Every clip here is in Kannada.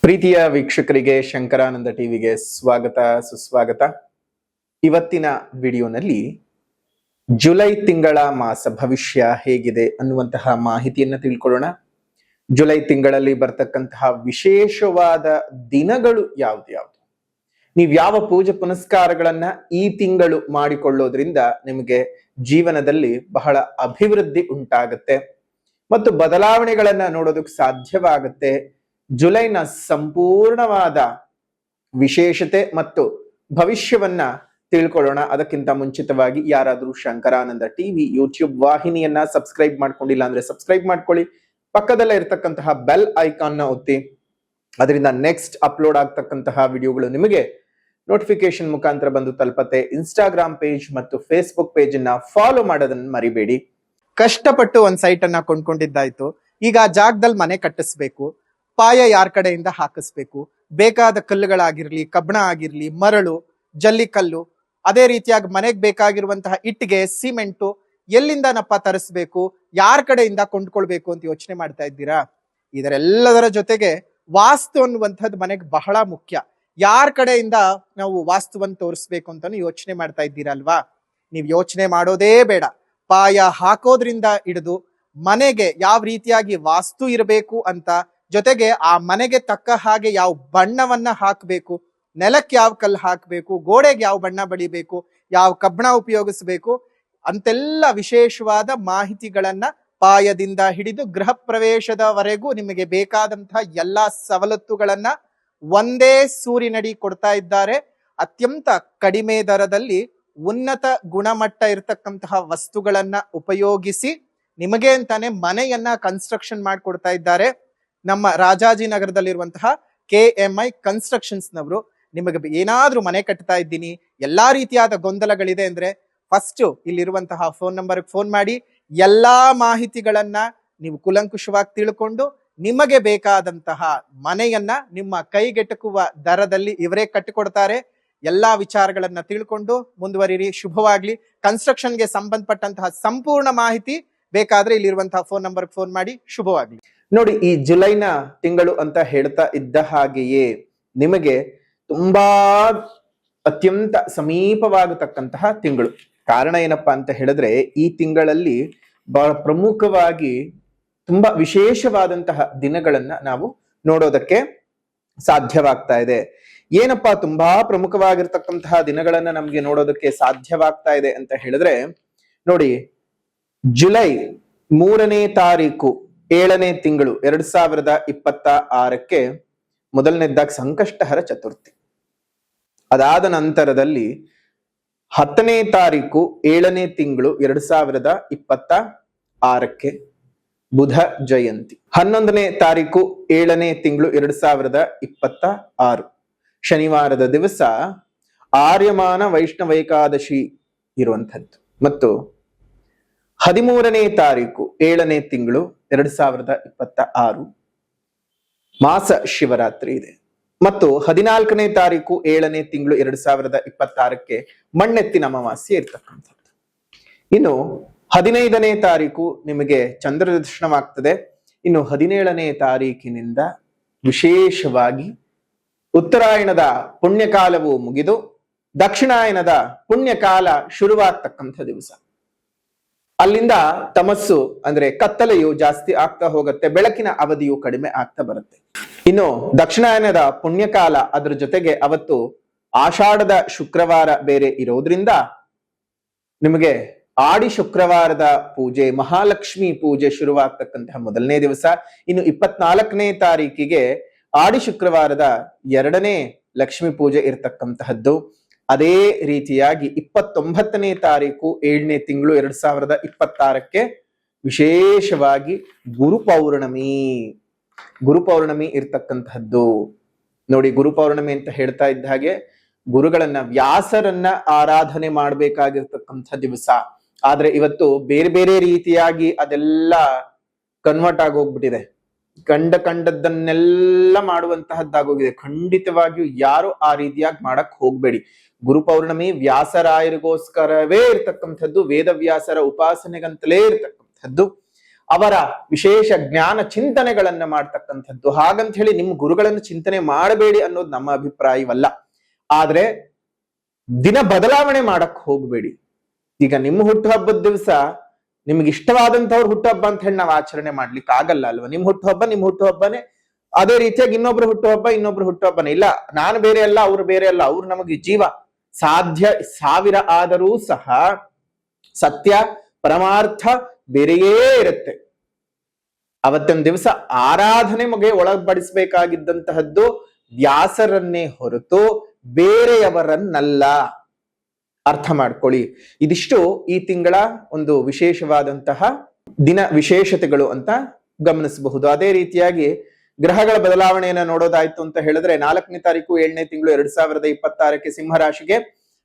ಪ್ರೀತಿಯ ವೀಕ್ಷಕರಿಗೆ ಶಂಕರಾನಂದ ಟಿವಿಗೆ ಸ್ವಾಗತ ಸುಸ್ವಾಗತ. ಇವತ್ತಿನ ವಿಡಿಯೋನಲ್ಲಿ ಜುಲೈ ತಿಂಗಳ ಮಾಸ ಭವಿಷ್ಯ ಹೇಗಿದೆ ಅನ್ನುವಂತಹ ಮಾಹಿತಿಯನ್ನು ತಿಳ್ಕೊಳ್ಳೋಣ. ಜುಲೈ ತಿಂಗಳಲ್ಲಿ ಬರ್ತಕ್ಕಂತಹ ವಿಶೇಷವಾದ ದಿನಗಳು ಯಾವ್ದು, ನೀವು ಯಾವ ಪೂಜೆ ಪುನಸ್ಕಾರಗಳನ್ನ ಈ ತಿಂಗಳು ಮಾಡಿಕೊಳ್ಳೋದ್ರಿಂದ ನಿಮಗೆ ಜೀವನದಲ್ಲಿ ಬಹಳ ಅಭಿವೃದ್ಧಿ ಉಂಟಾಗುತ್ತೆ ಮತ್ತು ಬದಲಾವಣೆಗಳನ್ನ ನೋಡೋದಕ್ಕೆ ಸಾಧ್ಯವಾಗುತ್ತೆ. ಜುಲೈನ ಸಂಪೂರ್ಣವಾದ ವಿಶೇಷತೆ ಮತ್ತು ಭವಿಷ್ಯವನ್ನ ತಿಳ್ಕೊಳ್ಳೋಣ. ಅದಕ್ಕಿಂತ ಮುಂಚಿತವಾಗಿ ಯಾರಾದರೂ ಶಂಕರಾನಂದ ಟಿವಿ ಯೂಟ್ಯೂಬ್ ವಾಹಿನಿಯನ್ನ ಸಬ್ಸ್ಕ್ರೈಬ್ ಮಾಡ್ಕೊಂಡಿಲ್ಲ ಅಂದ್ರೆ ಸಬ್ಸ್ಕ್ರೈಬ್ ಮಾಡ್ಕೊಳ್ಳಿ. ಪಕ್ಕದಲ್ಲೇ ಇರತಕ್ಕಂತಹ ಬೆಲ್ ಐಕಾನ್ ನ ಒತ್ತಿ. ಅದರಿಂದ ನೆಕ್ಸ್ಟ್ ಅಪ್ಲೋಡ್ ಆಗ್ತಕ್ಕಂತಹ ವಿಡಿಯೋಗಳು ನಿಮಗೆ ನೋಟಿಫಿಕೇಶನ್ ಮುಖಾಂತರ ಬಂದು ತಲುಪತ್ತೆ. ಇನ್ಸ್ಟಾಗ್ರಾಮ್ ಪೇಜ್ ಮತ್ತು ಫೇಸ್ಬುಕ್ ಪೇಜ್ ಅನ್ನ ಫಾಲೋ ಮಾಡೋದನ್ನ ಮರಿಬೇಡಿ. ಕಷ್ಟಪಟ್ಟು ಒಂದ್ ಸೈಟ್ ಅನ್ನ ಕೊಂಡ್ಕೊಂಡಿದ್ದಾಯ್ತು, ಈಗ ಆ ಜಾಗದಲ್ಲಿ ಮನೆ ಕಟ್ಟಿಸ್ಬೇಕು. ಪಾಯ ಯಾರ ಕಡೆಯಿಂದ ಹಾಕಿಸ್ಬೇಕು, ಬೇಕಾದ ಕಲ್ಲುಗಳಾಗಿರ್ಲಿ, ಕಬ್ಬಣ ಆಗಿರ್ಲಿ, ಮರಳು, ಜಲ್ಲಿಕಲ್ಲು, ಅದೇ ರೀತಿಯಾಗಿ ಮನೆಗೆ ಬೇಕಾಗಿರುವಂತಹ ಇಟ್ಟಿಗೆ, ಸಿಮೆಂಟು ಎಲ್ಲಿಂದನಪ್ಪ ತರಿಸ್ಬೇಕು, ಯಾರ ಕಡೆಯಿಂದ ಕೊಂಡ್ಕೊಳ್ಬೇಕು ಅಂತ ಯೋಚನೆ ಮಾಡ್ತಾ ಇದ್ದೀರಾ? ಇದರೆಲ್ಲದರ ಜೊತೆಗೆ ವಾಸ್ತು ಅನ್ನುವಂಥದ್ದು ಮನೆಗೆ ಬಹಳ ಮುಖ್ಯ. ಯಾರ ಕಡೆಯಿಂದ ನಾವು ವಾಸ್ತುವನ್ನು ತೋರಿಸ್ಬೇಕು ಅಂತಾನು ಯೋಚನೆ ಮಾಡ್ತಾ ಇದ್ದೀರಲ್ವಾ? ನೀವು ಯೋಚನೆ ಮಾಡೋದೇ ಬೇಡ. ಪಾಯ ಹಾಕೋದ್ರಿಂದ ಹಿಡಿದು ಮನೆಗೆ ಯಾವ ರೀತಿಯಾಗಿ ವಾಸ್ತು ಇರಬೇಕು ಅಂತ, ಜೊತೆಗೆ ಆ ಮನೆಗೆ ತಕ್ಕ ಹಾಗೆ ಯಾವ ಬಣ್ಣವನ್ನ ಹಾಕಬೇಕು, ನೆಲಕ್ಕೆ ಯಾವ ಕಲ್ಲು ಹಾಕಬೇಕು, ಗೋಡೆಗೆ ಯಾವ ಬಣ್ಣ ಬಳಿಬೇಕು, ಯಾವ ಕಬ್ಬಣ ಉಪಯೋಗಿಸಬೇಕು ಅಂತೆಲ್ಲ ವಿಶೇಷವಾದ ಮಾಹಿತಿಗಳನ್ನ ಪಾಯದಿಂದ ಹಿಡಿದು ಗೃಹ ಪ್ರವೇಶದವರೆಗೂ ನಿಮಗೆ ಬೇಕಾದಂತಹ ಎಲ್ಲಾ ಸವಲತ್ತುಗಳನ್ನ ಒಂದೇ ಸೂರಿನಡಿ ಕೊಡ್ತಾ ಇದ್ದಾರೆ. ಅತ್ಯಂತ ಕಡಿಮೆ ದರದಲ್ಲಿ ಉನ್ನತ ಗುಣಮಟ್ಟ ಇರತಕ್ಕಂತಹ ವಸ್ತುಗಳನ್ನ ಉಪಯೋಗಿಸಿ ನಿಮಗೆ ಅಂತಾನೆ ಮನೆಯನ್ನ ಕನ್ಸ್ಟ್ರಕ್ಷನ್ ಮಾಡಿಕೊಡ್ತಾ ಇದ್ದಾರೆ. ನಮ್ಮ ರಾಜಾಜಿನಗರದಲ್ಲಿರುವಂತಹ KMI ಕನ್ಸ್ಟ್ರಕ್ಷನ್ಸ್ ನವರು ನಿಮಗೆ ಏನಾದ್ರೂ ಮನೆ ಕಟ್ತಾ ಇದ್ದೀನಿ, ಎಲ್ಲಾ ರೀತಿಯಾದ ಗೊಂದಲಗಳಿದೆ ಅಂದ್ರೆ ಫಸ್ಟ್ ಇಲ್ಲಿರುವಂತಹ ಫೋನ್ ನಂಬರ್ಗೆ ಫೋನ್ ಮಾಡಿ ಎಲ್ಲಾ ಮಾಹಿತಿಗಳನ್ನ ನೀವು ಕುಲಂಕುಷವಾಗಿ ತಿಳ್ಕೊಂಡು ನಿಮಗೆ ಬೇಕಾದಂತಹ ಮನೆಯನ್ನ ನಿಮ್ಮ ಕೈಗೆಟಕುವ ದರದಲ್ಲಿ ಇವರೇ ಕಟ್ಟಿಕೊಡ್ತಾರೆ. ಎಲ್ಲಾ ವಿಚಾರಗಳನ್ನ ತಿಳ್ಕೊಂಡು ಮುಂದುವರಿರಿ. ಶುಭವಾಗ್ಲಿ. ಕನ್ಸ್ಟ್ರಕ್ಷನ್ಗೆ ಸಂಬಂಧಪಟ್ಟಂತಹ ಸಂಪೂರ್ಣ ಮಾಹಿತಿ ಬೇಕಾದ್ರೆ ಇಲ್ಲಿರುವಂತಹ ಫೋನ್ ನಂಬರ್ಗೆ ಫೋನ್ ಮಾಡಿ. ಶುಭವಾಗ್ಲಿ. ನೋಡಿ, ಈ ಜುಲೈನ ತಿಂಗಳು ಅಂತ ಹೇಳ್ತಾ ಇದ್ದ ಹಾಗೆಯೇ ನಿಮಗೆ ತುಂಬಾ ಅತ್ಯಂತ ಸಮೀಪವಾಗತಕ್ಕಂತಹ ತಿಂಗಳು. ಕಾರಣ ಏನಪ್ಪಾ ಅಂತ ಹೇಳಿದ್ರೆ, ಈ ತಿಂಗಳಲ್ಲಿ ಬಹಳ ಪ್ರಮುಖವಾಗಿ ತುಂಬಾ ವಿಶೇಷವಾದಂತಹ ದಿನಗಳನ್ನ ನಾವು ನೋಡೋದಕ್ಕೆ ಸಾಧ್ಯವಾಗ್ತಾ ಇದೆ. ಏನಪ್ಪಾ ತುಂಬಾ ಪ್ರಮುಖವಾಗಿರ್ತಕ್ಕಂತಹ ದಿನಗಳನ್ನ ನಮ್ಗೆ ನೋಡೋದಕ್ಕೆ ಸಾಧ್ಯವಾಗ್ತಾ ಇದೆ ಅಂತ ಹೇಳಿದ್ರೆ, ನೋಡಿ, ಜುಲೈ 3ನೇ ತಾರೀಕು 7ನೇ ತಿಂಗಳು 2026ಕ್ಕೆ ಮೊದಲನೇದಾಗಿ ಸಂಕಷ್ಟಹರ ಚತುರ್ಥಿ. ಅದಾದ ನಂತರದಲ್ಲಿ 10ನೇ ತಾರೀಕು 7ನೇ ತಿಂಗಳು 2026ಕ್ಕೆ ಬುಧ ಜಯಂತಿ. 11ನೇ ತಾರೀಕು 7ನೇ ತಿಂಗಳು 2026 ಶನಿವಾರದ ದಿವಸ ಆರ್ಯಮಾನ ವೈಷ್ಣವೈಕಾದಶಿ ಇರುವಂಥದ್ದು. ಮತ್ತು 13ನೇ ತಾರೀಕು 7ನೇ ತಿಂಗಳು 2026 ಮಾಸ ಶಿವರಾತ್ರಿ ಇದೆ. ಮತ್ತು 14ನೇ ತಾರೀಕು 7ನೇ ತಿಂಗಳು 2026ಕ್ಕೆ ಮಣ್ಣೆತ್ತಿನ ಅಮಾವಾಸ್ಯೆ ಇರ್ತಕ್ಕಂಥದ್ದು. ಇನ್ನು 15ನೇ ತಾರೀಕು ನಿಮಗೆ ಚಂದ್ರ ದರ್ಶನವಾಗ್ತದೆ. ಇನ್ನು 17ನೇ ತಾರೀಕಿನಿಂದ ವಿಶೇಷವಾಗಿ ಉತ್ತರಾಯಣದ ಪುಣ್ಯಕಾಲವು ಮುಗಿದು ದಕ್ಷಿಣಾಯನದ ಪುಣ್ಯಕಾಲ ಶುರುವಾಗ್ತಕ್ಕಂಥ ದಿವಸ. ಅಲ್ಲಿಂದ ತಮಸ್ಸು ಅಂದ್ರೆ ಕತ್ತಲೆಯು ಜಾಸ್ತಿ ಆಗ್ತಾ ಹೋಗುತ್ತೆ, ಬೆಳಕಿನ ಅವಧಿಯು ಕಡಿಮೆ ಆಗ್ತಾ ಬರುತ್ತೆ. ಇನ್ನು ದಕ್ಷಿಣಾಯನದ ಪುಣ್ಯಕಾಲ, ಅದ್ರ ಜೊತೆಗೆ ಅವತ್ತು ಆಷಾಢದ ಶುಕ್ರವಾರ ಬೇರೆ ಇರೋದ್ರಿಂದ ನಿಮಗೆ ಆಡಿ ಶುಕ್ರವಾರದ ಪೂಜೆ, ಮಹಾಲಕ್ಷ್ಮಿ ಪೂಜೆ ಶುರುವಾಗ್ತಕ್ಕಂತಹ ಮೊದಲನೇ ದಿವಸ. ಇನ್ನು 24ನೇ ತಾರೀಕಿಗೆ ಆಡಿ ಶುಕ್ರವಾರದ 2ನೇ ಲಕ್ಷ್ಮಿ ಪೂಜೆ ಇರ್ತಕ್ಕಂತಹದ್ದು. ಅದೇ ರೀತಿಯಾಗಿ 29ನೇ ತಾರೀಕು 7ನೇ ತಿಂಗಳು 2026ಕ್ಕೆ ವಿಶೇಷವಾಗಿ ಗುರುಪೌರ್ಣಮಿ ಇರ್ತಕ್ಕಂತಹದ್ದು. ನೋಡಿ, ಗುರುಪೌರ್ಣಮಿ ಅಂತ ಹೇಳ್ತಾ ಇದ್ದ ಹಾಗೆ ಗುರುಗಳನ್ನ, ವ್ಯಾಸರನ್ನ ಆರಾಧನೆ ಮಾಡ್ಬೇಕಾಗಿರ್ತಕ್ಕಂಥ ದಿವಸ. ಆದ್ರೆ ಇವತ್ತು ಬೇರೆ ಬೇರೆ ರೀತಿಯಾಗಿ ಅದೆಲ್ಲ ಕನ್ವರ್ಟ್ ಆಗೋಗ್ಬಿಟ್ಟಿದೆ. ಕಂಡದ್ದನ್ನೆಲ್ಲ ಮಾಡುವಂತಹದ್ದಾಗೋಗಿದೆ. ಖಂಡಿತವಾಗಿಯೂ ಯಾರು ಆ ರೀತಿಯಾಗಿ ಮಾಡಕ್ ಹೋಗ್ಬೇಡಿ. ಗುರುಪೌರ್ಣಮಿ ವ್ಯಾಸರಾಯರಿಗೋಸ್ಕರವೇ ಇರ್ತಕ್ಕಂಥದ್ದು, ವೇದವ್ಯಾಸರ ಉಪಾಸನೆಗಂತಲೇ ಇರ್ತಕ್ಕಂಥದ್ದು. ಅವರ ವಿಶೇಷ ಜ್ಞಾನ ಚಿಂತನೆಗಳನ್ನ ಮಾಡ್ತಕ್ಕಂಥದ್ದು. ಹಾಗಂತ ಹೇಳಿ ನಿಮ್ಮ ಗುರುಗಳನ್ನು ಚಿಂತನೆ ಮಾಡಬೇಡಿ ಅನ್ನೋದು ನಮ್ಮ ಅಭಿಪ್ರಾಯವಲ್ಲ. ಆದ್ರೆ ದಿನ ಬದಲಾವಣೆ ಮಾಡಕ್ ಹೋಗ್ಬೇಡಿ. ಈಗ ನಿಮ್ಮ ಹುಟ್ಟುಹಬ್ಬದ ದಿವಸ ನಿಮ್ಗೆ ಇಷ್ಟವಾದಂತವ್ರ ಹುಟ್ಟುಹಬ್ಬ ಅಂತ ಹೇಳಿ ನಾವು ಆಚರಣೆ ಮಾಡ್ಲಿಕ್ಕೆ ಆಗಲ್ಲ ಅಲ್ವಾ? ನಿಮ್ ಹುಟ್ಟುಹಬ್ಬನೇ. ಅದೇ ರೀತಿಯಾಗಿ ಇನ್ನೊಬ್ರು ಹುಟ್ಟುಹಬ್ಬನೇ. ಇಲ್ಲ, ನಾನು ಬೇರೆ ಅಲ್ಲ, ಅವ್ರು ಬೇರೆ ಅಲ್ಲ, ಅವ್ರು ನಮಗೆ ಜೀವ. ಸಾಧ್ಯ 1000 ಆದರೂ ಸಹ ಸತ್ಯ ಪರಮಾರ್ಥ ಬೇರೆಯೇ ಇರುತ್ತೆ. ಅವತ್ತಿನ ದಿವಸ ಆರಾಧನೆ ಮಗೆ ಒಳಪಡಿಸಬೇಕಾಗಿದ್ದಂತಹದ್ದು ವ್ಯಾಸರನ್ನೇ ಹೊರತು ಬೇರೆಯವರನ್ನಲ್ಲ. ಅರ್ಥ ಮಾಡ್ಕೊಳ್ಳಿ. ಇದಿಷ್ಟು ಈ ತಿಂಗಳ ಒಂದು ವಿಶೇಷವಾದಂತಹ ದಿನ ವಿಶೇಷತೆಗಳು ಅಂತ ಗಮನಿಸಬಹುದು. ಅದೇ ರೀತಿಯಾಗಿ ಗ್ರಹಗಳ ಬದಲಾವಣೆಯನ್ನ ನೋಡೋದಾಯ್ತು ಅಂತ ಹೇಳಿದ್ರೆ 4ನೇ ತಾರೀಕು 7ನೇ ತಿಂಗಳು 2026ಕ್ಕೆ ಸಿಂಹರಾಶಿಗೆ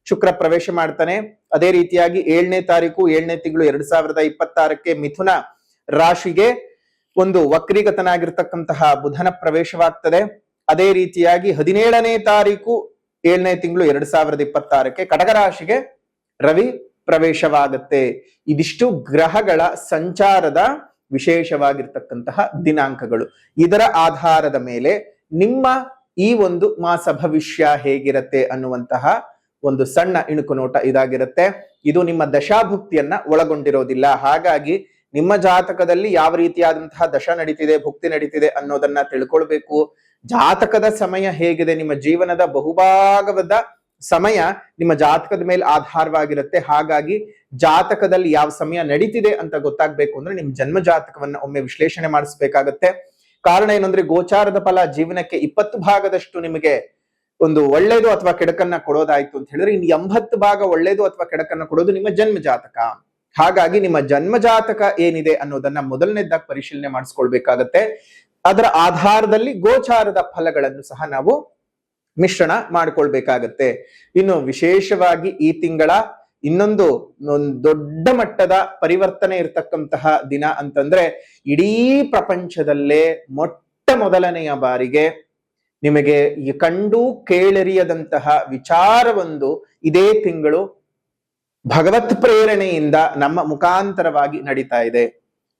ಶುಕ್ರ ಪ್ರವೇಶ ಮಾಡ್ತಾನೆ. ಅದೇ ರೀತಿಯಾಗಿ 7ನೇ ತಾರೀಕು 7ನೇ ತಿಂಗಳು 2026ಕ್ಕೆ ಮಿಥುನ ರಾಶಿಗೆ ಒಂದು ವಕ್ರೀಗತನಾಗಿರ್ತಕ್ಕಂತಹ ಬುಧನ ಪ್ರವೇಶವಾಗ್ತದೆ. ಅದೇ ರೀತಿಯಾಗಿ 17ನೇ ತಾರೀಕು 7ನೇ ತಿಂಗಳು 2026ಕ್ಕೆ ಕಟಕ ರಾಶಿಗೆ ರವಿ ಪ್ರವೇಶವಾಗುತ್ತೆ. ಇದಿಷ್ಟು ಗ್ರಹಗಳ ಸಂಚಾರದ ವಿಶೇಷವಾಗಿರ್ತಕ್ಕಂತಹ ದಿನಾಂಕಗಳು. ಇದರ ಆಧಾರದ ಮೇಲೆ ನಿಮ್ಮ ಈ ಒಂದು ಮಾಸ ಭವಿಷ್ಯ ಹೇಗಿರುತ್ತೆ ಅನ್ನುವಂತಹ ಒಂದು ಸಣ್ಣ ಇಣುಕು ನೋಟ ಇದಾಗಿರುತ್ತೆ. ಇದು ನಿಮ್ಮ ದಶಾಭುಕ್ತಿಯನ್ನ ಒಳಗೊಂಡಿರೋದಿಲ್ಲ. ಹಾಗಾಗಿ ನಿಮ್ಮ ಜಾತಕದಲ್ಲಿ ಯಾವ ರೀತಿಯಾದಂತಹ ದಶ ನಡೀತಿದೆ, ಭುಕ್ತಿ ನಡೀತಿದೆ ಅನ್ನೋದನ್ನ ತಿಳ್ಕೊಳ್ಬೇಕು. ಜಾತಕದ ಸಮಯ ಹೇಗಿದೆ, ನಿಮ್ಮ ಜೀವನದ ಬಹುಭಾಗದ ಸಮಯ ನಿಮ್ಮ ಜಾತಕದ ಮೇಲೆ ಆಧಾರವಾಗಿರುತ್ತೆ. ಹಾಗಾಗಿ ಜಾತಕದಲ್ಲಿ ಯಾವ ಸಮಯ ನಡೀತಿದೆ ಅಂತ ಗೊತ್ತಾಗ್ಬೇಕು ಅಂದ್ರೆ ನಿಮ್ ಜನ್ಮ ಜಾತಕವನ್ನ ಒಮ್ಮೆ ವಿಶ್ಲೇಷಣೆ ಮಾಡಿಸ್ಬೇಕಾಗತ್ತೆ. ಕಾರಣ ಏನಂದ್ರೆ ಗೋಚಾರದ ಫಲ ಜೀವನಕ್ಕೆ 20 ಭಾಗದಷ್ಟು ನಿಮಗೆ ಒಂದು ಒಳ್ಳೇದು ಅಥವಾ ಕೆಡಕನ್ನ ಕೊಡೋದಾಯ್ತು ಅಂತ ಹೇಳಿದ್ರೆ ಇನ್ನು 80 ಭಾಗ ಒಳ್ಳೇದು ಅಥವಾ ಕೆಡಕನ್ನ ಕೊಡೋದು ನಿಮ್ಮ ಜನ್ಮ ಜಾತಕ. ಹಾಗಾಗಿ ನಿಮ್ಮ ಜನ್ಮ ಜಾತಕ ಏನಿದೆ ಅನ್ನೋದನ್ನ ಮೊದಲನೇದಾಗಿ ಪರಿಶೀಲನೆ ಮಾಡಿಸ್ಕೊಳ್ಬೇಕಾಗತ್ತೆ. ಅದರ ಆಧಾರದಲ್ಲಿ ಗೋಚಾರದ ಫಲಗಳನ್ನು ಸಹ ನಾವು ಮಿಶ್ರಣ ಮಾಡ್ಕೊಳ್ಬೇಕಾಗತ್ತೆ. ಇನ್ನು ವಿಶೇಷವಾಗಿ ಈ ತಿಂಗಳ ಇನ್ನೊಂದು ದೊಡ್ಡ ಮಟ್ಟದ ಪರಿವರ್ತನೆ ಇರತಕ್ಕಂತಹ ದಿನ ಅಂತಂದ್ರೆ ಇಡೀ ಪ್ರಪಂಚದಲ್ಲೇ ಮೊಟ್ಟ ಮೊದಲನೆಯ ಬಾರಿಗೆ ನಿಮಗೆ ಕಂಡು ಕೇಳರಿಯದಂತಹ ವಿಚಾರವೊಂದು ಇದೇ ತಿಂಗಳು ಭಗವತ್ ಪ್ರೇರಣೆಯಿಂದ ನಮ್ಮ ಮುಖಾಂತರವಾಗಿ ನಡೀತಾ ಇದೆ.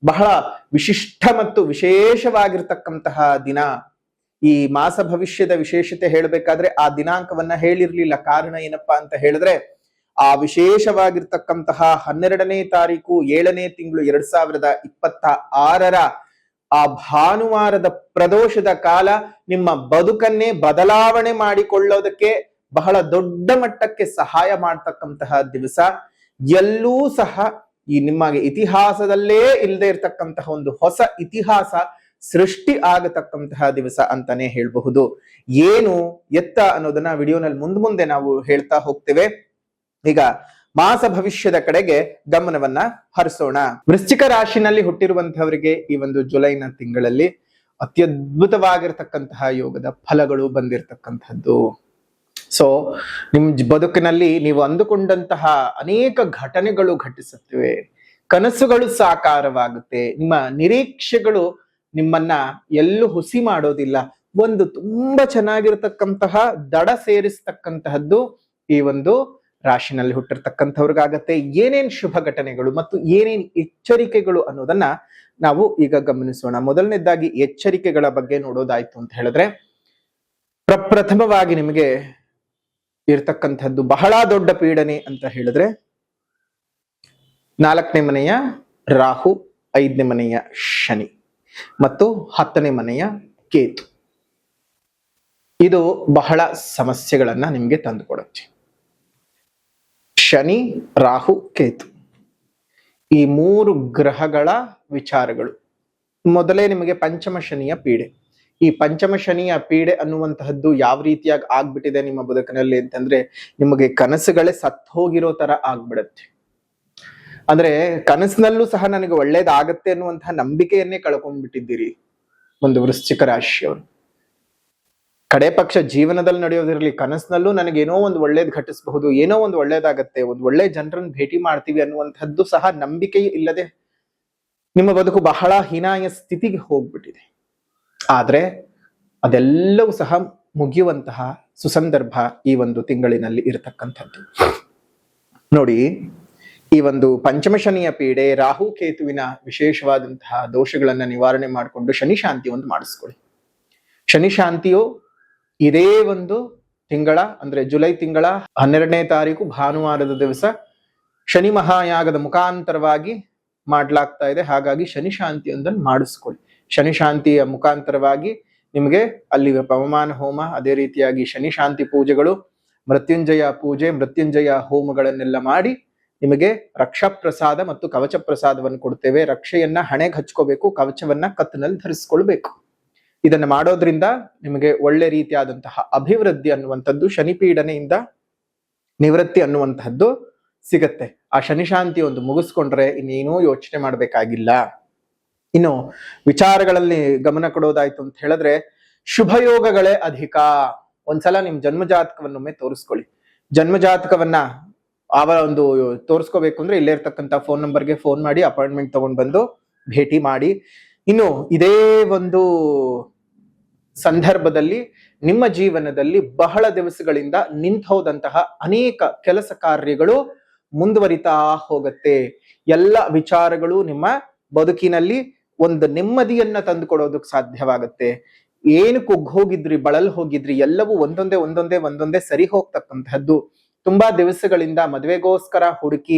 ಬಹಳ ವಿಶಿಷ್ಟ ಮತ್ತು ವಿಶೇಷವಾಗಿರ್ತಕ್ಕಂತಹ ದಿನ. ಈ ಮಾಸ ಭವಿಷ್ಯದ ವಿಶೇಷತೆ ಹೇಳಬೇಕಾದ್ರೆ ಆ ದಿನಾಂಕವನ್ನ ಹೇಳಿರ್ಲಿಲ್ಲ. ಕಾರಣ ಏನಪ್ಪಾ ಅಂತ ಹೇಳಿದ್ರೆ ಆ ವಿಶೇಷವಾಗಿರ್ತಕ್ಕಂತಹ 12ನೇ ತಾರೀಕು 7ನೇ ತಿಂಗಳು 2026 ಆ ಭಾನುವಾರದ ಪ್ರದೋಷದ ಕಾಲ ನಿಮ್ಮ ಬದುಕನ್ನೇ ಬದಲಾವಣೆ ಮಾಡಿಕೊಳ್ಳೋದಕ್ಕೆ ಬಹಳ ದೊಡ್ಡ ಮಟ್ಟಕ್ಕೆ ಸಹಾಯ ಮಾಡ್ತಕ್ಕಂತಹ ದಿವಸ. ಎಲ್ಲೂ ಸಹ ಈ ನಿಮಗೆ ಇತಿಹಾಸದಲ್ಲೇ ಇಲ್ಲದೆ ಇರತಕ್ಕಂತಹ ಒಂದು ಹೊಸ ಇತಿಹಾಸ ಸೃಷ್ಟಿ ಆಗತಕ್ಕಂತಹ ದಿವಸ ಅಂತಾನೆ ಹೇಳಬಹುದು. ಏನು ಎತ್ತ ಅನ್ನೋದನ್ನ ವಿಡಿಯೋನಲ್ಲಿ ಮುಂದೆ ನಾವು ಹೇಳ್ತಾ ಹೋಗ್ತೇವೆ. ಈಗ ಮಾಸ ಭವಿಷ್ಯದ ಕಡೆಗೆ ಗಮನವನ್ನ ಹರಿಸೋಣ. ವೃಶ್ಚಿಕ ರಾಶಿನಲ್ಲಿ ಹುಟ್ಟಿರುವಂತಹವರಿಗೆ ಈ ಒಂದು ಜುಲೈನ ತಿಂಗಳಲ್ಲಿ ಅತ್ಯದ್ಭುತವಾಗಿರ್ತಕ್ಕಂತಹ ಯೋಗದ ಫಲಗಳು ಬಂದಿರತಕ್ಕಂಥದ್ದು. ಸೊ ನಿಮ್ ಬದುಕಿನಲ್ಲಿ ನೀವು ಅಂದುಕೊಂಡಂತಹ ಅನೇಕ ಘಟನೆಗಳು ಘಟಿಸುತ್ತವೆ, ಕನಸುಗಳು ಸಾಕಾರವಾಗುತ್ತೆ, ನಿಮ್ಮ ನಿರೀಕ್ಷೆಗಳು ನಿಮ್ಮನ್ನ ಎಲ್ಲೂ ಹುಸಿ ಮಾಡೋದಿಲ್ಲ. ಒಂದು ತುಂಬಾ ಚೆನ್ನಾಗಿರ್ತಕ್ಕಂತಹ ದಡ ಸೇರಿಸ್ತಕ್ಕಂತಹದ್ದು ಈ ಒಂದು ರಾಶಿನಲ್ಲಿ ಹುಟ್ಟಿರ್ತಕ್ಕಂಥವ್ರಿಗಾಗತ್ತೆ. ಏನೇನ್ ಶುಭ ಘಟನೆಗಳು ಮತ್ತು ಏನೇನ್ ಎಚ್ಚರಿಕೆಗಳು ಅನ್ನೋದನ್ನ ನಾವು ಈಗ ಗಮನಿಸೋಣ. ಮೊದಲನೇದಾಗಿ ಎಚ್ಚರಿಕೆಗಳ ಬಗ್ಗೆ ನೋಡೋದಾಯ್ತು ಅಂತ ಹೇಳಿದ್ರೆ ಪ್ರಪ್ರಥಮವಾಗಿ ನಿಮಗೆ ಇರ್ತಕ್ಕಂಥದ್ದು ಬಹಳ ದೊಡ್ಡ ಪೀಡನೆ ಅಂತ ಹೇಳಿದ್ರೆ 4ನೇ ಮನೆಯ ರಾಹು, 5ನೇ ಮನೆಯ ಶನಿ ಮತ್ತು 10ನೇ ಮನೆಯ ಕೇತು. ಇದು ಬಹಳ ಸಮಸ್ಯೆಗಳನ್ನ ನಿಮ್ಗೆ ತಂದುಕೊಡುತ್ತೆ. ಶನಿ, ರಾಹು, ಕೇತು ಈ 3 ಗ್ರಹಗಳ ವಿಚಾರಗಳು. ಮೊದಲೇ ನಿಮಗೆ ಪಂಚಮ ಶನಿಯ ಪೀಡೆ. ಈ ಪಂಚಮ ಶನಿಯ ಪೀಡೆ ಅನ್ನುವಂತಹದ್ದು ಯಾವ ರೀತಿಯಾಗಿ ಆಗ್ಬಿಟ್ಟಿದೆ ನಿಮ್ಮ ಬದುಕಿನಲ್ಲಿ ಅಂತಂದ್ರೆ ನಿಮಗೆ ಕನಸುಗಳೇ ಸತ್ತು ಹೋಗಿರೋ ತರ ಆಗ್ಬಿಡತ್ತೆ. ಅಂದ್ರೆ ಕನಸಿನಲ್ಲೂ ಸಹ ನನಗೆ ಒಳ್ಳೇದಾಗತ್ತೆ ಅನ್ನುವಂತಹ ನಂಬಿಕೆಯನ್ನೇ ಕಳ್ಕೊಂಡ್ಬಿಟ್ಟಿದ್ದೀರಿ ಒಂದು ವೃಶ್ಚಿಕ ರಾಶಿಯವರು. ಕಡೆ ಪಕ್ಷ ಜೀವನದಲ್ಲಿ ನಡೆಯೋದಿರಲಿ, ಕನಸಿನಲ್ಲೂ ನನಗೇನೋ ಒಂದು ಒಳ್ಳೇದ್ ಘಟಿಸಬಹುದು, ಏನೋ ಒಂದು ಒಳ್ಳೇದಾಗತ್ತೆ, ಒಂದು ಒಳ್ಳೆ ಜನರನ್ನ ಭೇಟಿ ಮಾಡ್ತೀವಿ ಅನ್ನುವಂಥದ್ದು ಸಹ ನಂಬಿಕೆ ಇಲ್ಲದೆ ನಿಮ್ಮ ಬದುಕು ಬಹಳ ಹೀನಾಯ ಸ್ಥಿತಿಗೆ ಹೋಗ್ಬಿಟ್ಟಿದೆ. ಆದ್ರೆ ಅದೆಲ್ಲವೂ ಸಹ ಮುಗಿಯುವಂತಹ ಸುಸಂದರ್ಭ ಈ ಒಂದು ತಿಂಗಳಿನಲ್ಲಿ ಇರತಕ್ಕಂಥದ್ದು. ನೋಡಿ, ಈ ಒಂದು ಪಂಚಮ ಶನಿಯ ಪೀಡೆ, ರಾಹು ಕೇತುವಿನ ವಿಶೇಷವಾದಂತಹ ದೋಷಗಳನ್ನ ನಿವಾರಣೆ ಮಾಡಿಕೊಂಡು ಶನಿ ಶಾಂತಿ ಒಂದು ಮಾಡಿಸ್ಕೊಳ್ಳಿ. ಶನಿ ಶಾಂತಿಯು ಇದೇ ಒಂದು ತಿಂಗಳ ಅಂದ್ರೆ ಜುಲೈ ತಿಂಗಳ 12ನೇ ತಾರೀಕು ಭಾನುವಾರದ ದಿವಸ ಶನಿ ಮಹಾಯಾಗದ ಮುಖಾಂತರವಾಗಿ ಮಾಡ್ಲಾಗ್ತಾ ಇದೆ. ಹಾಗಾಗಿ ಶನಿ ಶಾಂತಿಯೊಂದನ್ನು ಮಾಡಿಸ್ಕೊಳ್ಳಿ. ಶನಿ ಶಾಂತಿಯ ಮುಖಾಂತರವಾಗಿ ನಿಮಗೆ ಅಲ್ಲಿ ಪವಮಾನ ಹೋಮ, ಅದೇ ರೀತಿಯಾಗಿ ಶನಿ ಶಾಂತಿ ಪೂಜೆಗಳು, ಮೃತ್ಯುಂಜಯ ಪೂಜೆ, ಮೃತ್ಯುಂಜಯ ಹೋಮಗಳನ್ನೆಲ್ಲ ಮಾಡಿ ನಿಮಗೆ ರಕ್ಷಾ ಪ್ರಸಾದ ಮತ್ತು ಕವಚ ಪ್ರಸಾದವನ್ನು ಕೊಡ್ತೇವೆ. ರಕ್ಷೆಯನ್ನ ಹಣೆಗೆ ಹಚ್ಕೋಬೇಕು, ಕವಚವನ್ನ ಕತ್ತಿನಲ್ಲಿ ಧರಿಸ್ಕೊಳ್ಬೇಕು. ಇದನ್ನ ಮಾಡೋದ್ರಿಂದ ನಿಮಗೆ ಒಳ್ಳೆ ರೀತಿಯಾದಂತಹ ಅಭಿವೃದ್ಧಿ ಅನ್ನುವಂಥದ್ದು, ಶನಿಪೀಡನೆಯಿಂದ ನಿವೃತ್ತಿ ಅನ್ನುವಂತಹದ್ದು ಸಿಗತ್ತೆ. ಆ ಶನಿ ಶಾಂತಿ ಒಂದು ಮುಗಿಸ್ಕೊಂಡ್ರೆ ಇನ್ನೇನೂ ಯೋಚನೆ ಮಾಡ್ಬೇಕಾಗಿಲ್ಲ. ಇನ್ನು ವಿಚಾರಗಳಲ್ಲಿ ಗಮನ ಕೊಡೋದಾಯ್ತು ಅಂತ ಹೇಳಿದ್ರೆ, ಶುಭಯೋಗಗಳೇ ಅಧಿಕ. ಒಂದ್ಸಲ ನಿಮ್ ಜನ್ಮಜಾತಕವನ್ನೊಮ್ಮೆ ತೋರಿಸ್ಕೊಳ್ಳಿ. ಜನ್ಮಜಾತಕವನ್ನ ಒಂದು ತೋರಿಸ್ಕೋಬೇಕು ಅಂದ್ರೆ ಇಲ್ಲೇ ಇರ್ತಕ್ಕಂಥ ಫೋನ್ ನಂಬರ್ಗೆ ಫೋನ್ ಮಾಡಿ ಅಪಾಯಿಂಟ್ಮೆಂಟ್ ತಗೊಂಡ್ ಬಂದು ಭೇಟಿ ಮಾಡಿ. ಇನ್ನು ಇದೇ ಒಂದು ಸಂದರ್ಭದಲ್ಲಿ ನಿಮ್ಮ ಜೀವನದಲ್ಲಿ ಬಹಳ ದಿವಸಗಳಿಂದ ನಿಂತೋದಂತಹ ಅನೇಕ ಕೆಲಸ ಕಾರ್ಯಗಳು ಮುಂದುವರಿತಾ ಹೋಗುತ್ತೆ. ಎಲ್ಲ ವಿಚಾರಗಳು ನಿಮ್ಮ ಬದುಕಿನಲ್ಲಿ ಒಂದು ನೆಮ್ಮದಿಯನ್ನ ತಂದುಕೊಡೋದಕ್ಕೆ ಸಾಧ್ಯವಾಗುತ್ತೆ. ಏನು ಕುಗ್ಗೋಗಿದ್ರಿ, ಬಳಲ್ ಹೋಗಿದ್ರಿ, ಎಲ್ಲವೂ ಒಂದೊಂದೇ ಸರಿ ಹೋಗ್ತಕ್ಕಂತಹದ್ದು. ತುಂಬಾ ದಿವಸಗಳಿಂದ ಮದುವೆಗೋಸ್ಕರ ಹುಡುಕಿ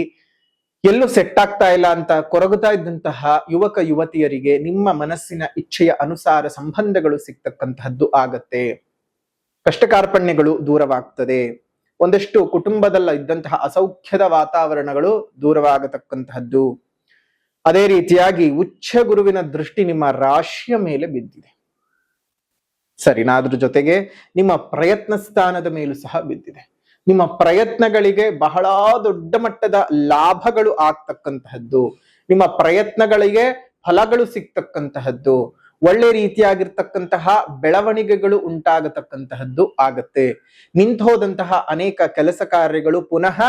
ಎಲ್ಲೂ ಸೆಟ್ ಆಗ್ತಾ ಇಲ್ಲ ಅಂತ ಕೊರಗುತ್ತಾ ಇದ್ದಂತಹ ಯುವಕ ಯುವತಿಯರಿಗೆ ನಿಮ್ಮ ಮನಸ್ಸಿನ ಇಚ್ಛೆಯ ಅನುಸಾರ ಸಂಬಂಧಗಳು ಸಿಗ್ತಕ್ಕಂತಹದ್ದು ಆಗತ್ತೆ. ಕಷ್ಟ ಕಾರ್ಪಣ್ಯಗಳು ದೂರವಾಗ್ತದೆ. ಒಂದಷ್ಟು ಕುಟುಂಬದಲ್ಲ ಇದ್ದಂತಹ ಅಸೌಖ್ಯದ ವಾತಾವರಣಗಳು ದೂರವಾಗತಕ್ಕಂತಹದ್ದು. ಅದೇ ರೀತಿಯಾಗಿ ಉಚ್ಚ ಗುರುವಿನ ದೃಷ್ಟಿ ನಿಮ್ಮ ರಾಶಿಯ ಮೇಲೆ ಬಿದ್ದಿದೆ. ಸರಿನಾ? ಅದ್ರ ಜೊತೆಗೆ ನಿಮ್ಮ ಪ್ರಯತ್ನ ಸ್ಥಾನದ ಮೇಲೂ ಸಹ ಬಿದ್ದಿದೆ. ನಿಮ್ಮ ಪ್ರಯತ್ನಗಳಿಗೆ ಬಹಳ ದೊಡ್ಡ ಮಟ್ಟದ ಲಾಭಗಳು ಆಗ್ತಕ್ಕಂತಹದ್ದು, ನಿಮ್ಮ ಪ್ರಯತ್ನಗಳಿಗೆ ಫಲಗಳು ಸಿಗ್ತಕ್ಕಂತಹದ್ದು, ಒಳ್ಳೆ ರೀತಿಯಾಗಿರ್ತಕ್ಕಂತಹ ಬೆಳವಣಿಗೆಗಳು ಉಂಟಾಗತಕ್ಕಂತಹದ್ದು ಆಗತ್ತೆ. ನಿಂತೋದಂತಹ ಅನೇಕ ಕೆಲಸ ಕಾರ್ಯಗಳು ಪುನಃ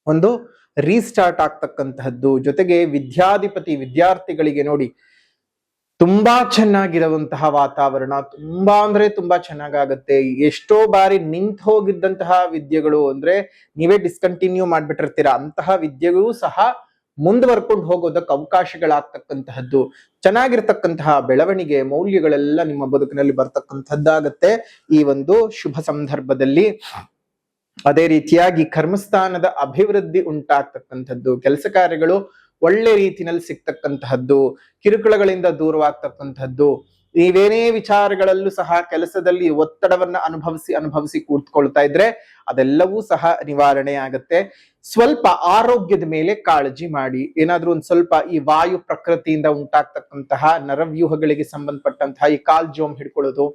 ಒಂದು ರೀಸ್ಟಾರ್ಟ್ ಆಗ್ತಕ್ಕಂತಹದ್ದು. ಜೊತೆಗೆ ವಿದ್ಯಾರ್ಥಿಗಳಿಗೆ ನೋಡಿ ತುಂಬಾ ಚೆನ್ನಾಗಿರುವಂತಹ ವಾತಾವರಣ, ತುಂಬಾ ಅಂದ್ರೆ ತುಂಬಾ ಚೆನ್ನಾಗಾಗತ್ತೆ. ಎಷ್ಟೋ ಬಾರಿ ನಿಂತು ಹೋಗಿದ್ದಂತಹ ವಿದ್ಯೆಗಳು ಅಂದ್ರೆ ನೀವೇ ಡಿಸ್ಕಂಟಿನ್ಯೂ ಮಾಡ್ಬಿಟ್ಟಿರ್ತೀರಾ, ಅಂತಹ ವಿದ್ಯೆಗಳು ಸಹ ಮುಂದುವರ್ಕೊಂಡು ಹೋಗೋದಕ್ಕೆ ಅವಕಾಶಗಳಾಗ್ತಕ್ಕಂತಹದ್ದು. ಚೆನ್ನಾಗಿರ್ತಕ್ಕಂತಹ ಬೆಳವಣಿಗೆ ಮೌಲ್ಯಗಳೆಲ್ಲ ನಿಮ್ಮ ಬದುಕಿನಲ್ಲಿ ಬರ್ತಕ್ಕಂಥದ್ದಾಗತ್ತೆ ಈ ಒಂದು ಶುಭ ಸಂದರ್ಭದಲ್ಲಿ. ಅದೇ ರೀತಿಯಾಗಿ ಕರ್ಮಸ್ಥಾನದ ಅಭಿವೃದ್ಧಿ ಉಂಟಾಗ್ತಕ್ಕಂಥದ್ದು, ಕೆಲಸ ಕಾರ್ಯಗಳು ಒಳ್ಳೆ ರೀತಿಯಲ್ಲಿ ಸಿಗ್ತಕ್ಕಂತಹದ್ದು, ಕಿರುಕುಳಗಳಿಂದ ದೂರವಾಗ್ತಕ್ಕಂಥದ್ದು. ನೀವೇನೇ ವಿಚಾರಗಳಲ್ಲೂ ಸಹ ಕೆಲಸದಲ್ಲಿ ಒತ್ತಡವನ್ನ ಅನುಭವಿಸಿ ಕೂತ್ಕೊಳ್ತಾ ಇದ್ರೆ ಅದೆಲ್ಲವೂ ಸಹ ನಿವಾರಣೆ ಆಗತ್ತೆ. ಸ್ವಲ್ಪ ಆರೋಗ್ಯದ ಮೇಲೆ ಕಾಳಜಿ ಮಾಡಿ. ಏನಾದ್ರೂ ಒಂದ್ ಸ್ವಲ್ಪ ಈ ವಾಯು ಪ್ರಕೃತಿಯಿಂದ ಉಂಟಾಗ್ತಕ್ಕಂತಹ ನರವ್ಯೂಹಗಳಿಗೆ ಸಂಬಂಧಪಟ್ಟಂತಹ ಈ ಕಾಲ್ ಜೋಮ್ ಹಿಡ್ಕೊಳ್ಳೋದು,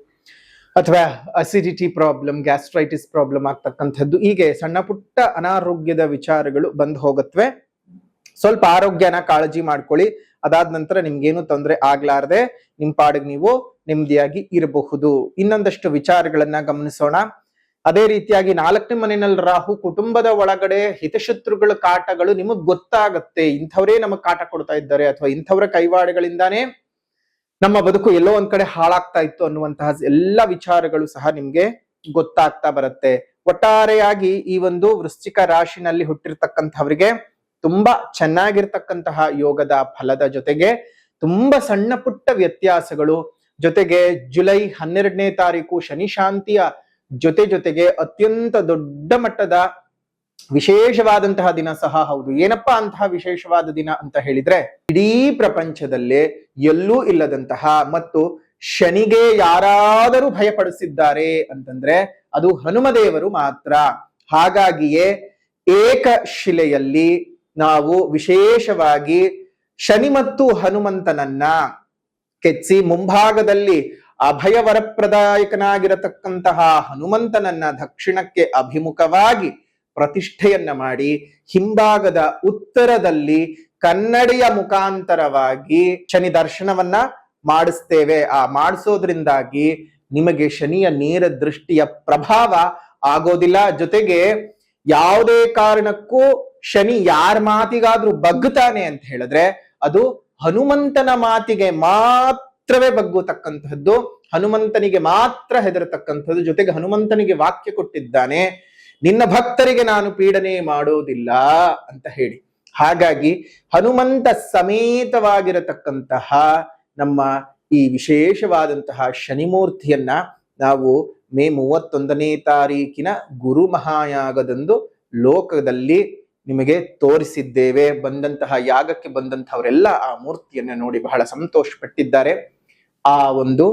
ಅಥವಾ ಅಸಿಡಿಟಿ ಪ್ರಾಬ್ಲಮ್, ಗ್ಯಾಸ್ಟ್ರೈಟಿಸ್ ಪ್ರಾಬ್ಲಮ್ ಆಗ್ತಕ್ಕಂಥದ್ದು, ಹೀಗೆ ಸಣ್ಣ ಪುಟ್ಟ ಅನಾರೋಗ್ಯದ ವಿಚಾರಗಳು ಬಂದು ಹೋಗತ್ವೆ. ಸ್ವಲ್ಪ ಆರೋಗ್ಯನ ಕಾಳಜಿ ಮಾಡ್ಕೊಳ್ಳಿ. ಅದಾದ ನಂತರ ನಿಮ್ಗೇನು ತೊಂದರೆ ಆಗ್ಲಾರ್ದೆ ನಿಮ್ ಪಾಡಿಗೆ ನೀವು ನೆಮ್ಮದಿಯಾಗಿ ಇರಬಹುದು. ಇನ್ನೊಂದಷ್ಟು ವಿಚಾರಗಳನ್ನ ಗಮನಿಸೋಣ. ಅದೇ ರೀತಿಯಾಗಿ 4ನೇ ಮನೆಯಲ್ಲಿ ರಾಹು, ಕುಟುಂಬದ ಒಳಗಡೆ ಹಿತಶತ್ರುಗಳ ಕಾಟಗಳು ನಿಮಗ್ ಗೊತ್ತಾಗತ್ತೆ. ಇಂಥವರೇ ನಮಗ್ ಕಾಟ ಕೊಡ್ತಾ ಇದ್ದಾರೆ, ಅಥವಾ ಇಂಥವರ ಕೈವಾಡೆಗಳಿಂದಾನೇ ನಮ್ಮ ಬದುಕು ಎಲ್ಲೋ ಒಂದ್ ಕಡೆ ಹಾಳಾಗ್ತಾ ಇತ್ತು ಅನ್ನುವಂತಹ ಎಲ್ಲ ವಿಚಾರಗಳು ಸಹ ನಿಮ್ಗೆ ಗೊತ್ತಾಗ್ತಾ ಬರುತ್ತೆ. ಒಟ್ಟಾರೆಯಾಗಿ ಈ ಒಂದು ವೃಶ್ಚಿಕ ರಾಶಿನಲ್ಲಿ ಹುಟ್ಟಿರ್ತಕ್ಕಂಥವರಿಗೆ ತುಂಬಾ ಚೆನ್ನಾಗಿರ್ತಕ್ಕಂತಹ ಯೋಗದ ಫಲದ ಜೊತೆಗೆ ತುಂಬಾ ಸಣ್ಣ ಪುಟ್ಟ ವ್ಯತ್ಯಾಸಗಳು, ಜೊತೆಗೆ ಜುಲೈ 12ನೇ ತಾರೀಕು ಶನಿ ಶಾಂತಿಯ ಜೊತೆಗೆ ಅತ್ಯಂತ ದೊಡ್ಡ ಮಟ್ಟದ ವಿಶೇಷವಾದಂತಹ ದಿನ ಸಹ ಹೌದು. ಏನಪ್ಪಾ ಅಂತಹ ವಿಶೇಷವಾದ ದಿನ ಅಂತ ಹೇಳಿದ್ರೆ, ಇಡೀ ಪ್ರಪಂಚದಲ್ಲೇ ಎಲ್ಲೂ ಇಲ್ಲದಂತಹ ಮತ್ತು ಶನಿಗೆ ಯಾರಾದರೂ ಭಯಪಡಿಸಿದ್ದಾರೆ ಅಂತಂದ್ರೆ ಅದು ಹನುಮದೇವರು ಮಾತ್ರ. ಹಾಗಾಗಿಯೇ ಏಕಶಿಲೆಯಲ್ಲಿ ನಾವು ವಿಶೇಷವಾಗಿ ಶನಿ ಮತ್ತು ಹನುಮಂತನನ್ನ ಕೆತ್ತಿ ಮುಂಭಾಗದಲ್ಲಿ ಅಭಯ ವರಪ್ರದಾಯಕನಾಗಿರತಕ್ಕಂತಹ ಹನುಮಂತನನ್ನ ದಕ್ಷಿಣಕ್ಕೆ ಅಭಿಮುಖವಾಗಿ ಪ್ರತಿಷ್ಠೆಯನ್ನ ಮಾಡಿ, ಹಿಂಭಾಗದ ಉತ್ತರದಲ್ಲಿ ಕನ್ನಡಿಯ ಮುಖಾಂತರವಾಗಿ ಶನಿ ದರ್ಶನವನ್ನ ಮಾಡಿಸ್ತೇವೆ. ಆ ಮಾಡಿಸೋದ್ರಿಂದಾಗಿ ನಿಮಗೆ ಶನಿಯ ನೇರ ದೃಷ್ಟಿಯ ಪ್ರಭಾವ ಆಗೋದಿಲ್ಲ. ಜೊತೆಗೆ ಯಾವುದೇ ಕಾರಣಕ್ಕೂ ಶನಿ ಯಾರ ಮಾತಿಗಾದ್ರೂ ಬಗ್ಗುತ್ತಾನೆ ಅಂತ ಹೇಳಿದ್ರೆ ಅದು ಹನುಮಂತನ ಮಾತಿಗೆ ಮಾತ್ರವೇ ಬಗ್ಗುತಕ್ಕಂಥದ್ದು, ಹನುಮಂತನಿಗೆ ಮಾತ್ರ ಹೆದರತಕ್ಕಂಥದ್ದು. ಜೊತೆಗೆ ಹನುಮಂತನಿಗೆ ವಾಕ್ಯ ಕೊಟ್ಟಿದ್ದಾನೆ, ನಿನ್ನ ಭಕ್ತರಿಗೆ ನಾನು ಪೀಡನೆ ಮಾಡೋದಿಲ್ಲ ಅಂತ ಹೇಳಿ. ಹಾಗಾಗಿ ಹನುಮಂತ ಸಮೇತವಾಗಿರತಕ್ಕಂತಹ ನಮ್ಮ ಈ ವಿಶೇಷವಾದಂತಹ ಶನಿಮೂರ್ತಿಯನ್ನ ನಾವು ಮೇ 31ನೇ ತಾರೀಕಿನ ಗುರು ಮಹಾಯಾಗದಂದು ಲೋಕದಲ್ಲಿ ನಿಮಗೆ ತೋರಿಸಿದ್ದೇವೆ. ಬಂದಂತಹ ಯಾಗಕ್ಕೆ ಬಂದಂತಹವರೆಲ್ಲ ಆ ಮೂರ್ತಿಯನ್ನ ನೋಡಿ ಬಹಳ ಸಂತೋಷ ಪಟ್ಟಿದ್ದಾರೆ. ಆ ಒಂದು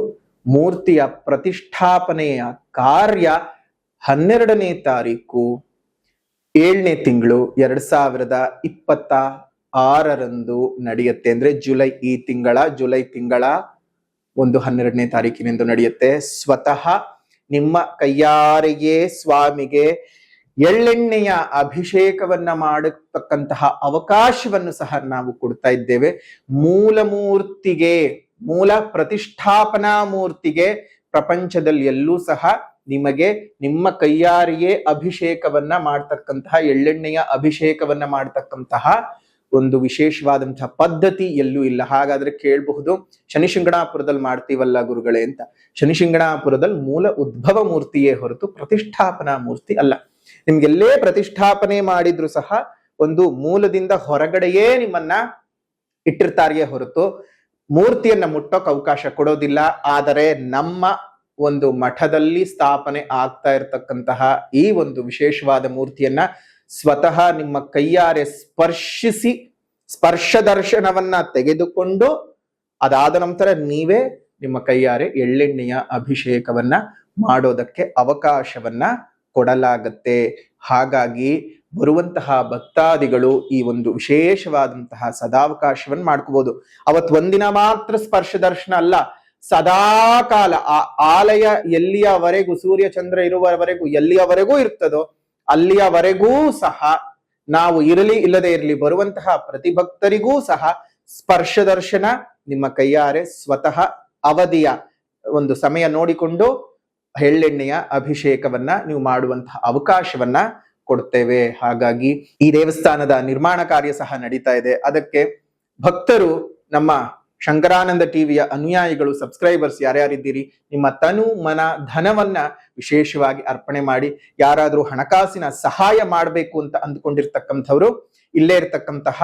ಮೂರ್ತಿಯ ಪ್ರತಿಷ್ಠಾಪನೆಯ ಕಾರ್ಯ 12ನೇ ತಾರೀಕು 7ನೇ ತಿಂಗಳು 2026 ನಡೆಯುತ್ತೆ. ಅಂದ್ರೆ ಜುಲೈ ತಿಂಗಳ 12ನೇ ತಾರೀಕಿನಿಂದ ನಡೆಯುತ್ತೆ. ಸ್ವತಃ ನಿಮ್ಮ ಕೈಯಾರೆಯೇ ಸ್ವಾಮಿಗೆ ಎಳ್ಳೆಣ್ಣೆಯ ಅಭಿಷೇಕವನ್ನ ಮಾಡತಕ್ಕಂತಹ ಅವಕಾಶವನ್ನು ಸಹ ನಾವು ಕೊಡ್ತಾ ಇದ್ದೇವೆ. ಮೂಲ ಪ್ರತಿಷ್ಠಾಪನಾ ಮೂರ್ತಿಗೆ ಪ್ರಪಂಚದಲ್ಲಿ ಎಲ್ಲೂ ಸಹ ನಿಮಗೆ ನಿಮ್ಮ ಕೈಯಾರೆಯೇ ಅಭಿಷೇಕವನ್ನ ಮಾಡ್ತಕ್ಕಂತಹ ಎಳ್ಳೆಣ್ಣೆಯ ಅಭಿಷೇಕವನ್ನ ಮಾಡ್ತಕ್ಕಂತಹ ಒಂದು ವಿಶೇಷವಾದಂತಹ ಪದ್ಧತಿ ಎಲ್ಲೂ ಇಲ್ಲ. ಹಾಗಾದ್ರೆ ಕೇಳಬಹುದು, ಶನಿಶಿಂಗಣಾಪುರದಲ್ಲಿ ಮಾಡ್ತೀವಲ್ಲ ಗುರುಗಳೇ ಅಂತ. ಶನಿಶಿಂಗಣಾಪುರದಲ್ಲಿ ಮೂಲ ಉದ್ಭವ ಮೂರ್ತಿಯೇ ಹೊರತು ಪ್ರತಿಷ್ಠಾಪನಾ ಮೂರ್ತಿ ಅಲ್ಲ. ನಿಮ್ಗೆಲ್ಲೇ ಪ್ರತಿಷ್ಠಾಪನೆ ಮಾಡಿದ್ರು ಸಹ ಒಂದು ಮೂಲದಿಂದ ಹೊರಗಡೆಯೇ ನಿಮ್ಮನ್ನ ಇಟ್ಟಿರ್ತಾರೆಯೇ ಹೊರತು ಮೂರ್ತಿಯನ್ನ ಮುಟ್ಟೋಕ್ ಅವಕಾಶ ಕೊಡೋದಿಲ್ಲ. ಆದರೆ ನಮ್ಮ ಒಂದು ಮಠದಲ್ಲಿ ಸ್ಥಾಪನೆ ಆಗ್ತಾ ಇರತಕ್ಕಂತಹ ಈ ಒಂದು ವಿಶೇಷವಾದ ಮೂರ್ತಿಯನ್ನ ಸ್ವತಃ ನಿಮ್ಮ ಕೈಯಾರೆ ಸ್ಪರ್ಶಿಸಿ ಸ್ಪರ್ಶ ದರ್ಶನವನ್ನ ತೆಗೆದುಕೊಂಡು ಅದಾದ ನಂತರ ನೀವೇ ನಿಮ್ಮ ಕೈಯಾರೆ ಎಳ್ಳೆಣ್ಣೆಯ ಅಭಿಷೇಕವನ್ನ ಮಾಡೋದಕ್ಕೆ ಅವಕಾಶವನ್ನ ಕೊಡಲಾಗತ್ತೆ. ಹಾಗಾಗಿ ಬರುವಂತಹ ಭಕ್ತಾದಿಗಳು ಈ ಒಂದು ವಿಶೇಷವಾದಂತಹ ಸದಾವಕಾಶವನ್ನು ಮಾಡ್ಕೋಬಹುದು. ಅವತ್ ಒಂದಿನ ಮಾತ್ರ ಸ್ಪರ್ಶ ದರ್ಶನ ಅಲ್ಲ, ಸದಾ ಕಾಲ ಆ ಆಲಯ ಎಲ್ಲಿಯವರೆಗೂ ಸೂರ್ಯ ಚಂದ್ರ ಇರುವವರೆಗೂ ಎಲ್ಲಿಯವರೆಗೂ ಇರ್ತದೋ ಅಲ್ಲಿಯವರೆಗೂ ಸಹ ನಾವು ಇರಲಿ ಇಲ್ಲದೆ ಇರಲಿ ಬರುವಂತಹ ಪ್ರತಿ ಭಕ್ತರಿಗೂ ಸಹ ಸ್ಪರ್ಶ ದರ್ಶನ ನಿಮ್ಮ ಕೈಯಾರೆ ಸ್ವತಃ ಅವಧಿಯ ಒಂದು ಸಮಯ ನೋಡಿಕೊಂಡು ಎಳ್ಳೆಣ್ಣೆಯ ಅಭಿಷೇಕವನ್ನ ನೀವು ಮಾಡುವಂತಹ ಅವಕಾಶವನ್ನ ಕೊಡ್ತೇವೆ. ಹಾಗಾಗಿ ಈ ದೇವಸ್ಥಾನದ ನಿರ್ಮಾಣ ಕಾರ್ಯ ಸಹ ನಡೀತಾ ಇದೆ. ಅದಕ್ಕೆ ಭಕ್ತರು, ನಮ್ಮ ಶಂಕರಾನಂದ ಟಿವಿಯ ಅನುಯಾಯಿಗಳು, ಸಬ್ಸ್ಕ್ರೈಬರ್ಸ್ ಯಾರ್ಯಾರಿದ್ದೀರಿ, ನಿಮ್ಮ ತನು ಮನ ಧನವನ್ನ ವಿಶೇಷವಾಗಿ ಅರ್ಪಣೆ ಮಾಡಿ. ಯಾರಾದ್ರೂ ಹಣಕಾಸಿನ ಸಹಾಯ ಮಾಡಬೇಕು ಅಂತ ಅಂದ್ಕೊಂಡಿರ್ತಕ್ಕಂಥವ್ರು ಇಲ್ಲೇ ಇರ್ತಕ್ಕಂತಹ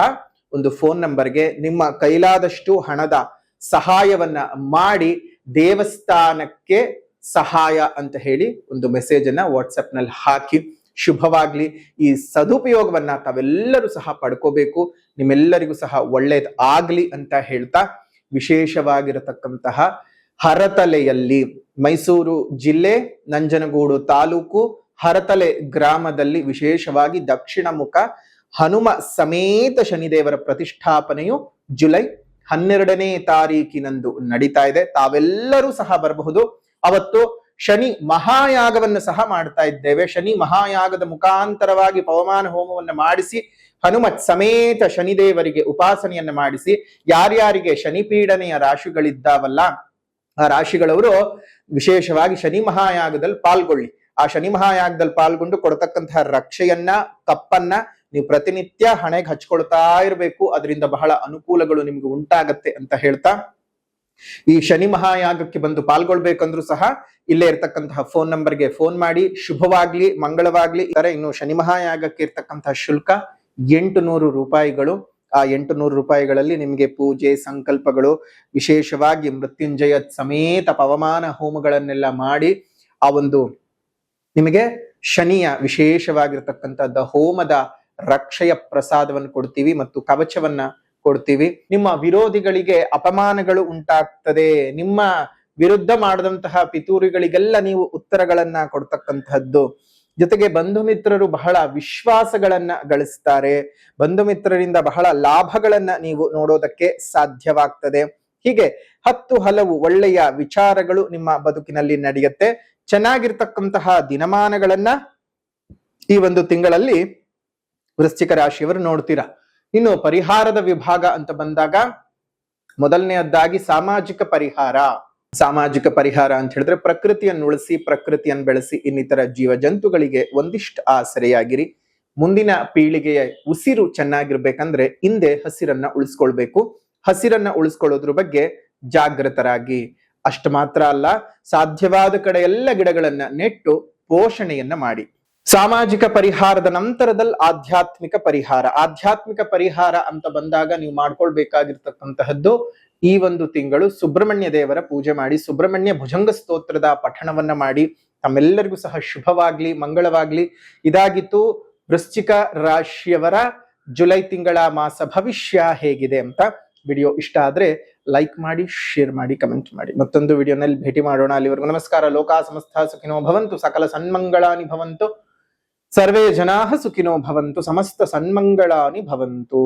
ಒಂದು ಫೋನ್ ನಂಬರ್ಗೆ ನಿಮ್ಮ ಕೈಲಾದಷ್ಟು ಹಣದ ಸಹಾಯವನ್ನ ಮಾಡಿ ದೇವಸ್ಥಾನಕ್ಕೆ ಸಹಾಯ ಅಂತ ಹೇಳಿ ಒಂದು ಮೆಸೇಜ್ ಅನ್ನ ವಾಟ್ಸಪ್ ನಲ್ಲಿ ಹಾಕಿ. ಶುಭವಾಗ್ಲಿ. ಈ ಸದುಪಯೋಗವನ್ನ ತಾವೆಲ್ಲರೂ ಸಹ ಪಡ್ಕೋಬೇಕು. ನಿಮ್ಮೆಲ್ಲರಿಗೂ ಸಹ ಒಳ್ಳೇದ್ ಆಗ್ಲಿ ಅಂತ ಹೇಳ್ತಾ, ವಿಶೇಷವಾಗಿರತಕ್ಕಂತಹ ಹರತಲೆಯಲ್ಲಿ, ಮೈಸೂರು ಜಿಲ್ಲೆ ನಂಜನಗೂಡು ತಾಲೂಕು ಹರತಲೆ ಗ್ರಾಮದಲ್ಲಿ ವಿಶೇಷವಾಗಿ ದಕ್ಷಿಣ ಮುಖ ಹನುಮ ಸಮೇತ ಶನಿದೇವರ ಪ್ರತಿಷ್ಠಾಪನೆಯು ಜುಲೈ 12ನೇ ತಾರೀಕಿನಂದು ನಡೀತಾ ಇದೆ. ತಾವೆಲ್ಲರೂ ಸಹ ಬರಬಹುದು. ಅವತ್ತು ಶನಿ ಮಹಾಯಾಗವನ್ನು ಸಹ ಮಾಡ್ತಾ ಇದ್ದೇವೆ. ಶನಿ ಮಹಾಯಾಗದ ಮುಖಾಂತರವಾಗಿ ಪವಮಾನ ಹೋಮವನ್ನು ಮಾಡಿಸಿ ಹನುಮತ್ ಸಮೇತ ಶನಿದೇವರಿಗೆ ಉಪಾಸನೆಯನ್ನ ಮಾಡಿಸಿ, ಯಾರ್ಯಾರಿಗೆ ಶನಿ ಪೀಡನೆಯ ರಾಶಿಗಳಿದ್ದಾವಲ್ಲ ಆ ರಾಶಿಗಳವರು ವಿಶೇಷವಾಗಿ ಶನಿ ಮಹಾಯಾಗದಲ್ಲಿ ಪಾಲ್ಗೊಳ್ಳಿ. ಆ ಶನಿ ಮಹಾಯಾಗದಲ್ಲಿ ಪಾಲ್ಗೊಂಡು ಕೊಡ್ತಕ್ಕಂತಹ ರಕ್ಷೆಯನ್ನ, ಕಪ್ಪನ್ನ ನೀವು ಪ್ರತಿನಿತ್ಯ ಹಣೆಗೆ ಹಚ್ಕೊಳ್ತಾ ಇರಬೇಕು. ಅದರಿಂದ ಬಹಳ ಅನುಕೂಲಗಳು ನಿಮ್ಗೆ ಉಂಟಾಗತ್ತೆ ಅಂತ ಹೇಳ್ತಾ, ಈ ಶನಿ ಮಹಾಯಾಗಕ್ಕೆ ಬಂದು ಪಾಲ್ಗೊಳ್ಬೇಕಂದ್ರೂ ಸಹ ಇಲ್ಲೇ ಇರ್ತಕ್ಕಂತಹ ಫೋನ್ ನಂಬರ್ಗೆ ಫೋನ್ ಮಾಡಿ. ಶುಭವಾಗ್ಲಿ, ಮಂಗಳವಾಗ್ಲಿ. ಇನ್ನು ಶನಿ ಮಹಾಯಾಗಕ್ಕೆ ಇರ್ತಕ್ಕಂತಹ ಶುಲ್ಕ 800 ರೂಪಾಯಿಗಳು. ಆ 800 ರೂಪಾಯಿಗಳಲ್ಲಿ ನಿಮಗೆ ಪೂಜೆ, ಸಂಕಲ್ಪಗಳು, ವಿಶೇಷವಾಗಿ ಮೃತ್ಯುಂಜಯ ಸಮೇತ ಪವಮಾನ ಹೋಮಗಳನ್ನೆಲ್ಲ ಮಾಡಿ ಆ ಒಂದು ನಿಮಗೆ ಶನಿಯ ವಿಶೇಷವಾಗಿರ್ತಕ್ಕಂಥದ್ದು ಹೋಮದ ರಕ್ಷೆಯ ಪ್ರಸಾದವನ್ನು ಕೊಡ್ತೀವಿ ಮತ್ತು ಕವಚವನ್ನ ಕೊಡ್ತೀವಿ. ನಿಮ್ಮ ವಿರೋಧಿಗಳಿಗೆ ಅಪಮಾನಗಳು ಉಂಟಾಗ್ತದೆ. ನಿಮ್ಮ ವಿರುದ್ಧ ಮಾಡಿದಂತಹ ಪಿತೂರಿಗಳಿಗೆಲ್ಲ ನೀವು ಉತ್ತರಗಳನ್ನ ಕೊಡ್ತಕ್ಕಂತಹದ್ದು. ಜೊತೆಗೆ ಬಂಧು ಮಿತ್ರರು ಬಹಳ ವಿಶ್ವಾಸಗಳನ್ನ ಗಳಿಸ್ತಾರೆ. ಬಂಧು ಮಿತ್ರರಿಂದ ಬಹಳ ಲಾಭಗಳನ್ನ ನೀವು ನೋಡೋದಕ್ಕೆ ಸಾಧ್ಯವಾಗ್ತದೆ. ಹೀಗೆ 10 ಹಲವು ಒಳ್ಳೆಯ ವಿಚಾರಗಳು ನಿಮ್ಮ ಬದುಕಿನಲ್ಲಿ ನಡೆಯುತ್ತೆ. ಚೆನ್ನಾಗಿರ್ತಕ್ಕಂತಹ ದಿನಮಾನಗಳನ್ನ ಈ ಒಂದು ತಿಂಗಳಲ್ಲಿ ವೃಶ್ಚಿಕ ರಾಶಿಯವರು ನೋಡ್ತೀರಾ. ಇನ್ನು ಪರಿಹಾರದ ವಿಭಾಗ ಅಂತ ಬಂದಾಗ ಮೊದಲನೆಯದ್ದಾಗಿ ಸಾಮಾಜಿಕ ಪರಿಹಾರ. ಸಾಮಾಜಿಕ ಪರಿಹಾರ ಅಂತ ಹೇಳಿದ್ರೆ ಪ್ರಕೃತಿಯನ್ನು ಉಳಿಸಿ, ಪ್ರಕೃತಿಯನ್ನು ಬೆಳೆಸಿ, ಇನ್ನಿತರ ಜೀವ ಜಂತುಗಳಿಗೆ ಒಂದಿಷ್ಟು ಆಸರೆಯಾಗಿರಿ. ಮುಂದಿನ ಪೀಳಿಗೆಯ ಉಸಿರು ಚೆನ್ನಾಗಿರ್ಬೇಕಂದ್ರೆ ಹಿಂದೆ ಹಸಿರನ್ನ ಉಳಿಸ್ಕೊಳ್ಬೇಕು. ಹಸಿರನ್ನ ಉಳಿಸ್ಕೊಳ್ಳೋದ್ರ ಬಗ್ಗೆ ಜಾಗೃತರಾಗಿ. ಅಷ್ಟು ಮಾತ್ರ ಅಲ್ಲ, ಸಾಧ್ಯವಾದ ಕಡೆ ಎಲ್ಲ ಗಿಡಗಳನ್ನ ನೆಟ್ಟು ಪೋಷಣೆಯನ್ನ ಮಾಡಿ. ಸಾಮಾಜಿಕ ಪರಿಹಾರದ ನಂತರದಲ್ಲಿ ಆಧ್ಯಾತ್ಮಿಕ ಪರಿಹಾರ ಅಂತ ಬಂದಾಗ ನೀವು ಮಾಡ್ಕೊಳ್ಬೇಕಾಗಿರ್ತಕ್ಕಂತಹದ್ದು ಈ ಒಂದು ತಿಂಗಳು ಸುಬ್ರಹ್ಮಣ್ಯ ದೇವರ ಪೂಜೆ ಮಾಡಿ, ಸುಬ್ರಹ್ಮಣ್ಯ ಭುಜಂಗ ಸ್ತೋತ್ರದ ಪಠಣವನ್ನ ಮಾಡಿ. ತಮ್ಮೆಲ್ಲರಿಗೂ ಸಹ ಶುಭವಾಗ್ಲಿ, ಮಂಗಳವಾಗ್ಲಿ. ಇದಾಗಿತ್ತು ವೃಶ್ಚಿಕ ರಾಶಿಯವರ ಜುಲೈ ತಿಂಗಳ ಮಾಸ ಭವಿಷ್ಯ ಹೇಗಿದೆ ಅಂತ. ವಿಡಿಯೋ ಇಷ್ಟ ಆದ್ರೆ ಲೈಕ್ ಮಾಡಿ, ಶೇರ್ ಮಾಡಿ, ಕಮೆಂಟ್ ಮಾಡಿ. ಮತ್ತೊಂದು ವಿಡಿಯೋನಲ್ಲಿ ಭೇಟಿ ಮಾಡೋಣ. ಅಲ್ಲಿವರೆಗೂ ನಮಸ್ಕಾರ. ಲೋಕಾ ಸಮಸ್ತ ಸುಖಿನೋ ಭವಂತು, ಸಕಲ ಸನ್ಮಂಗಳಾನಿ ಭವಂತು, ಸರ್ವೇ ಜನಾಃ ಸುಖಿನೋ ಭವಂತು, ಸಮಸ್ತ ಸನ್ಮಂಗಳಾನಿ ಭವಂತು.